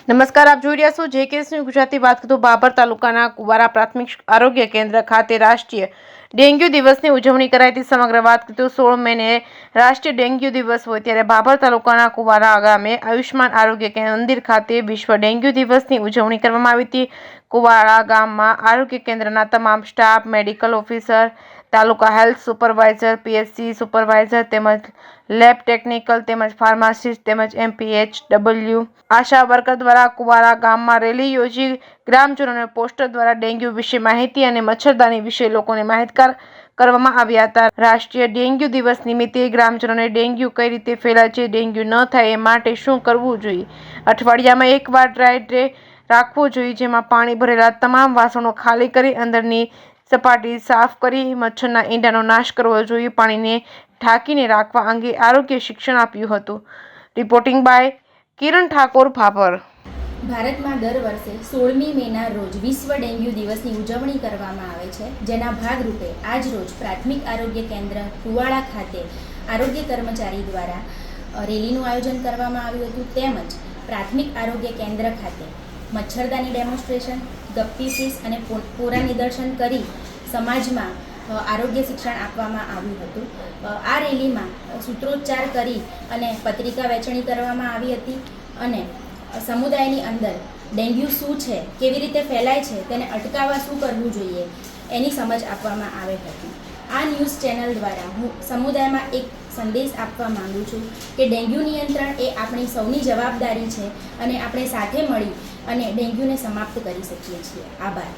નમસ્કાર, આપ જોઈ રહ્યા છો જેકેએસની ગુજરાતી વાત કરતો બાબર તાલુકાના કુવારા પ્રાથમિક આરોગ્ય કેન્દ્ર ખાતે રાષ્ટ્રીય ડેન્ગ્યુ દિવસની ઉજવણી કરાઈ હતી। સમગ્ર વાત કરતો 16 મેને રાષ્ટ્રીય ડેન્ગ્યુ દિવસ હોય ત્યારે બાબર તાલુકાના કુવારા ગામે આયુષ્માન આરોગ્ય મંદિર ખાતે વિશ્વ ડેન્ગ્યુ દિવસની ઉજવણી કરવામાં આવી હતી। કુવારા ગામમાં આરોગ્ય કેન્દ્રના તમામ સ્ટાફ, મેડિકલ ઓફિસર, તાલુકા હેલ્થ સુપરવાઇઝર, પીએચસી સુપરવાઇઝર તેમજ લેબ ટેકનિકલ તેમજ ફાર્માસિસ્ટ તેમજ MPHW આશા વર્કર દ્વારા કુવારા ગામમાં રેલી યોજી ગ્રામજનોને પોસ્ટર દ્વારા ડેન્ગ્યુ વિશે માહિતી અને મચ્છરદાની વિશે લોકોને માહિતગાર કરવામાં આવ્યા હતા। રાષ્ટ્રીય ડેન્ગ્યુ દિવસ નિમિત્તે ગ્રામજનોને ડેન્ગ્યુ કઈ રીતે ફેલાય છે, ડેન્ગ્યુ ન થાય એ માટે શું કરવું જોઈએ, અઠવાડિયામાં એકવાર ડ્રાય ડે રાખવો જોઈએ, જેમાં પાણી ભરેલા તમામ વાસણો ખાલી કરી અંદરની સપાટી સાફ કરી મચ્છરના ઈંડાનો નાશ કરવો જોઈએ, પાણીને ઢાંકીને રાખવા અંગે આરોગ્ય શિક્ષણ આપ્યું હતું। રિપોર્ટિંગ બાય કિરણ ઠાકોર, ભાભર। ભારતમાં દર વર્ષે 16મી મેના રોજ વિશ્વ ડેન્ગ્યુ દિવસની ઉજવણી કરવામાં આવે છે, જેના ભાગરૂપે આજ રોજ પ્રાથમિક આરોગ્ય કેન્દ્ર કુવાડા ખાતે આરોગ્ય કર્મચારી દ્વારા રેલીનું આયોજન કરવામાં આવ્યું હતું। તેમજ પ્રાથમિક આરોગ્ય કેન્દ્ર ખાતે મચ્છરદાની ડેમોન્સ્ટ્રેશન, ગપ્પી ફિશ અને પોરા નિદર્શન કરી સમાજમાં આરોગ્ય શિક્ષણ આપવામાં આવ્યું હતું। આ રેલીમાં સૂત્રોચ્ચાર કરી અને પત્રિકા વહેંચણી કરવામાં આવી હતી અને સમુદાયની અંદર ડેન્ગ્યુ શું છે, કેવી રીતે ફેલાય છે, તેને અટકાવવા શું કરવું જોઈએ એની સમજ આપવામાં આવી હતી। આ ન્યૂઝ ચેનલ દ્વારા હું સમુદાયમાં એક સંદેશ આપવા માંગુ છું કે ડેન્ગ્યુ નિયંત્રણ એ આપણી સૌની જવાબદારી છે અને આપણે સાથે મળી અને ડેન્ગ્યુને સમાપ્ત કરી શકીએ છીએ। આભાર।